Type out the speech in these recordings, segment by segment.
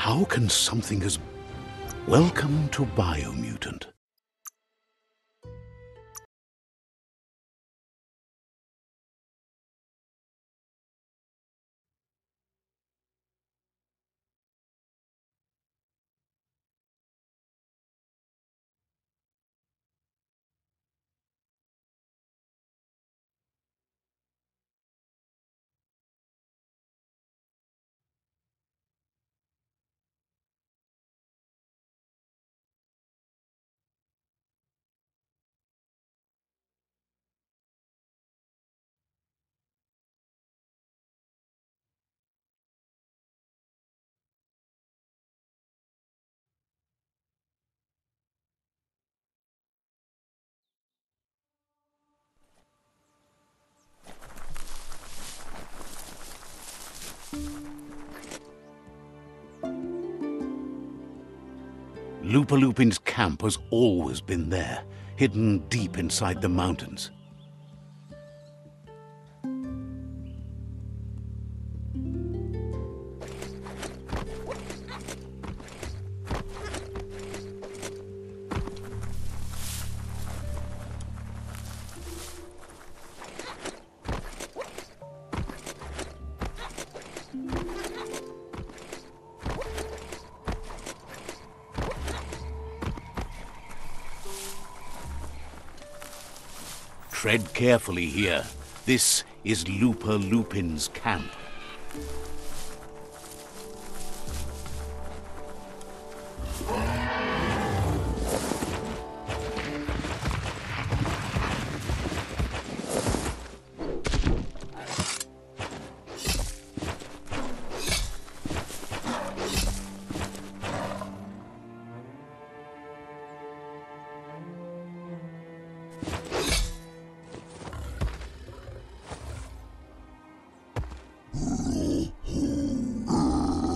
How can something as... Welcome to Biomutant. Lupa-Lupin's camp has always been there, hidden deep inside the mountains. Tread carefully here. This is Lupa-Lupin's camp.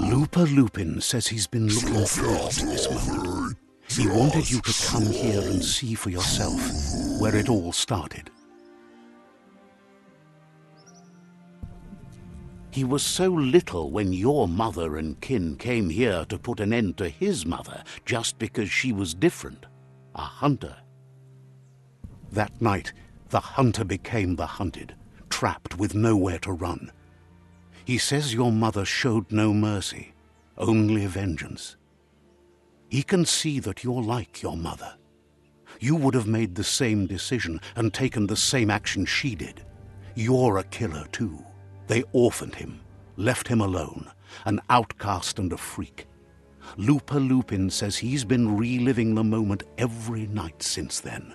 Lupa-Lupin says he's been looking forward to this moment. He wanted you to come here and see for yourself where it all started. He was so little when your mother and kin came here to put an end to his mother just because she was different, a hunter. That night, the hunter became the hunted, trapped with nowhere to run. He says your mother showed no mercy, only vengeance. He can see that you're like your mother. You would have made the same decision and taken the same action she did. You're a killer too. They orphaned him, left him alone, an outcast and a freak. Lupa-Lupin says he's been reliving the moment every night since then.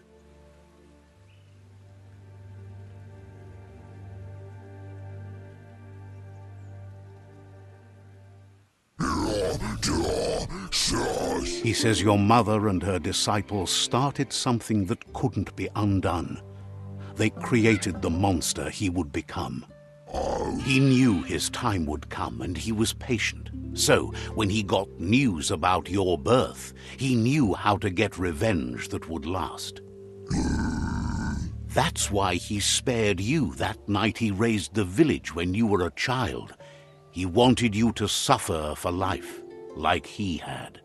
He says your mother and her disciples started something that couldn't be undone. They created the monster he would become. He knew his time would come and he was patient. So, when he got news about your birth, he knew how to get revenge that would last. That's why he spared you that night he raised the village when you were a child. He wanted you to suffer for life, like he had.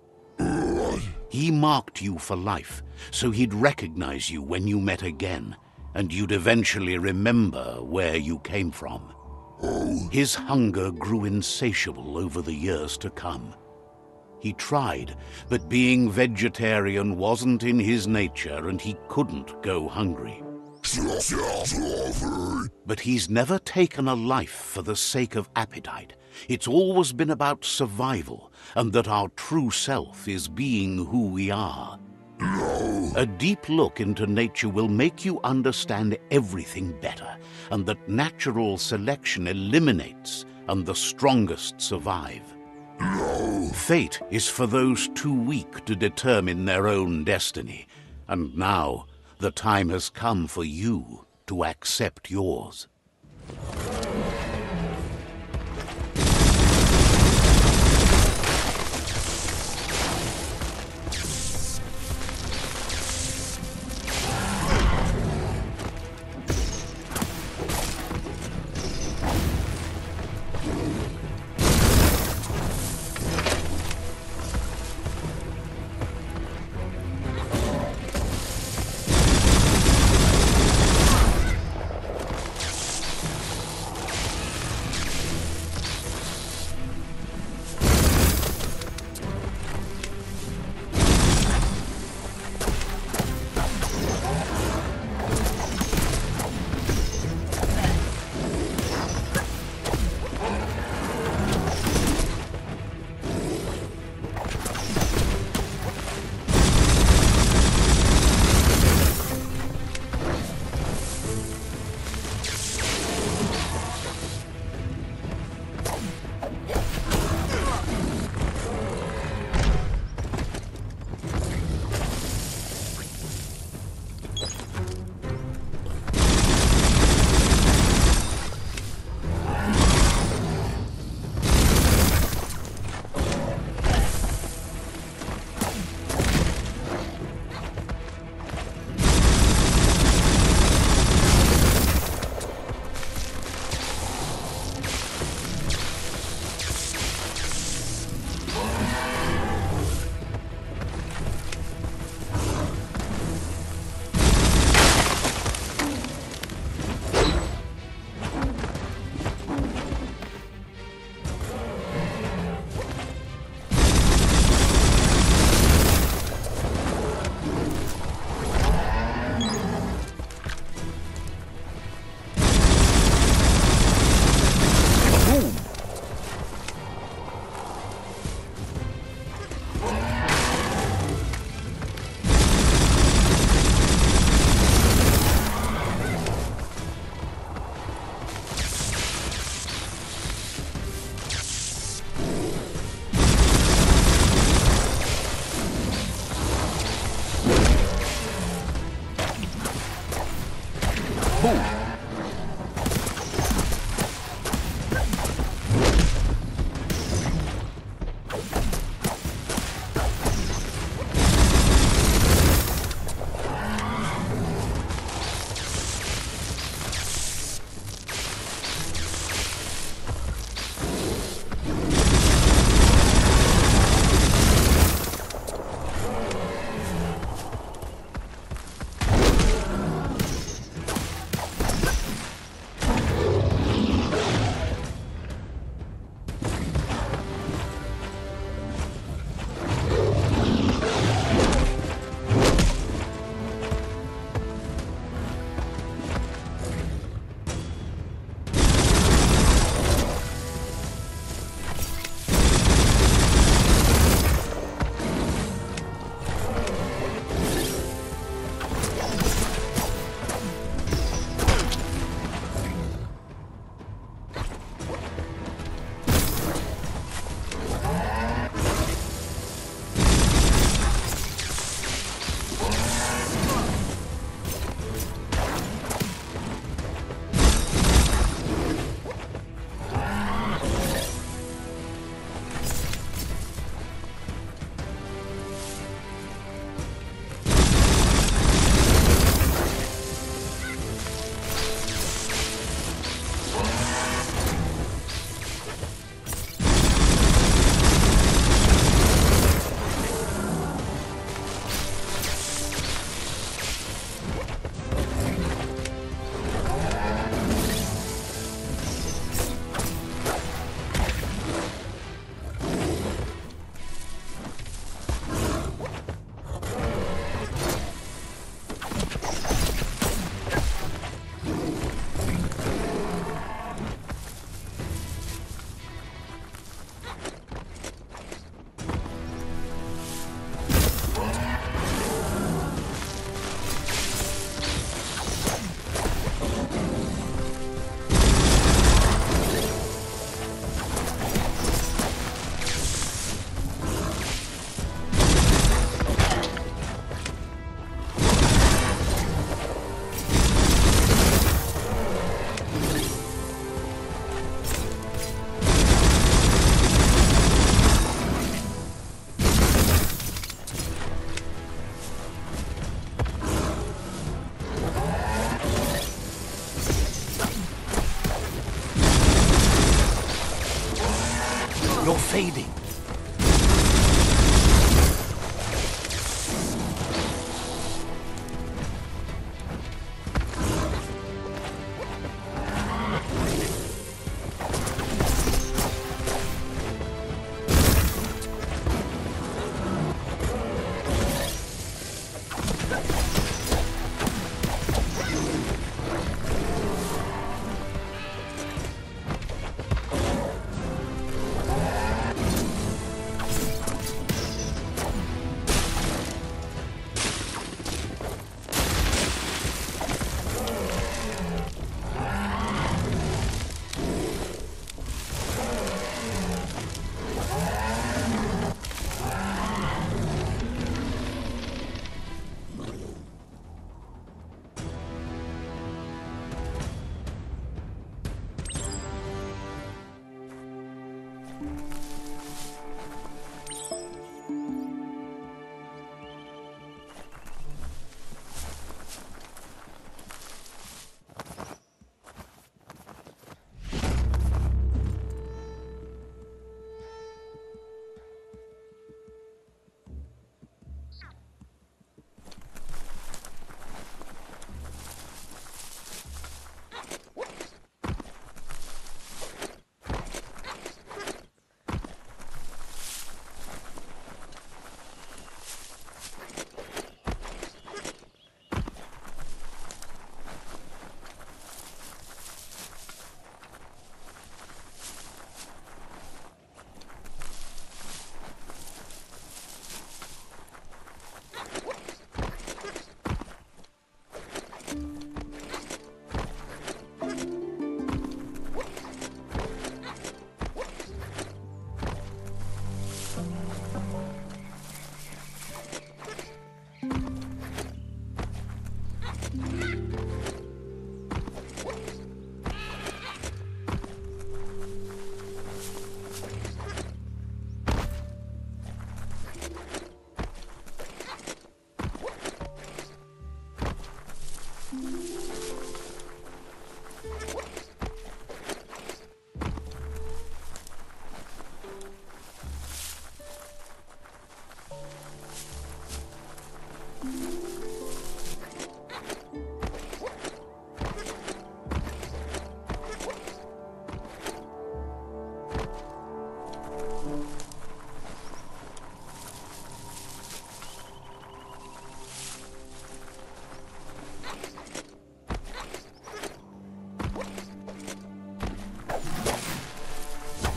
He marked you for life, so he'd recognize you when you met again, and you'd eventually remember where you came from. His hunger grew insatiable over the years to come. He tried, but being vegetarian wasn't in his nature and he couldn't go hungry. But he's never taken a life for the sake of appetite. It's always been about survival, and that our true self is being who we are. A deep look into nature will make you understand everything better, and that natural selection eliminates, and the strongest survive. Fate is for those too weak to determine their own destiny, and now the time has come for you to accept yours.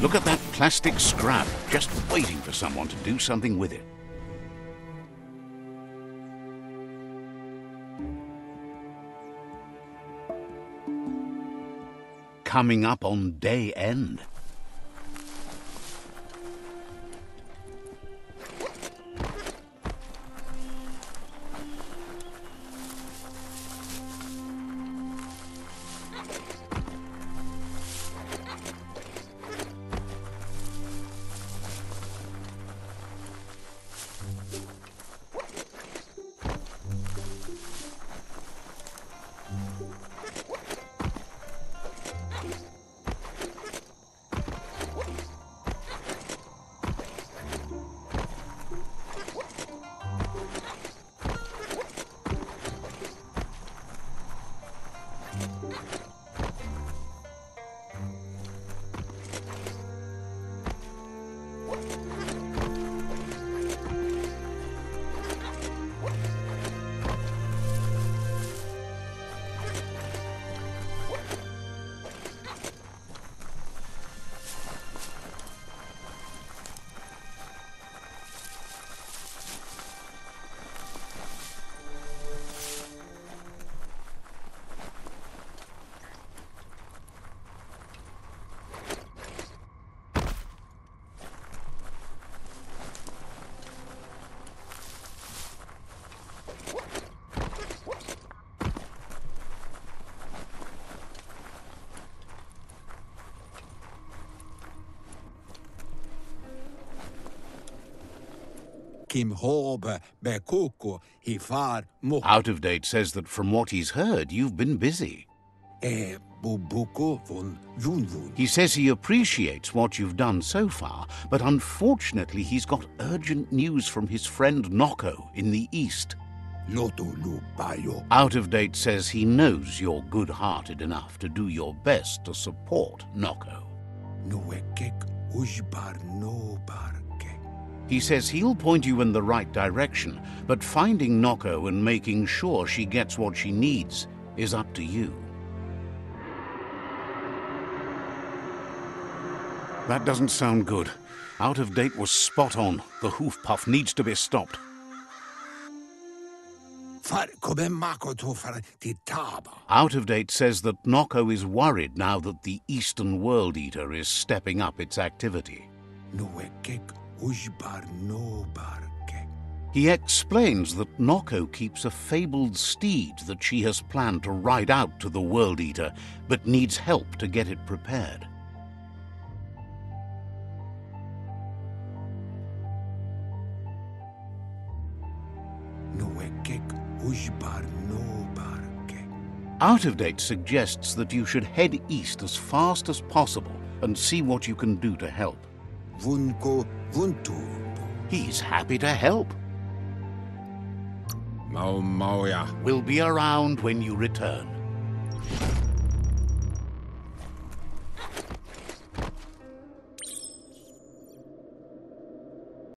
Look at that plastic scrap, just waiting for someone to do something with it. Coming up on day end. Out of Date says that from what he's heard, you've been busy. He says he appreciates what you've done so far, but unfortunately he's got urgent news from his friend Noko in the east. Out of Date says he knows you're good-hearted enough to do your best to support Noko. He says he'll point you in the right direction, but finding Noko and making sure she gets what she needs is up to you. That doesn't sound good. Out of Date was spot on. The hoof puff needs to be stopped. Out of Date says that Noko is worried now that the Eastern World Eater is stepping up its activity. He explains that Noko keeps a fabled steed that she has planned to ride out to the World Eater, but needs help to get it prepared. Out of Date suggests that you should head east as fast as possible and see what you can do to help. He's happy to help. We'll be around when you return.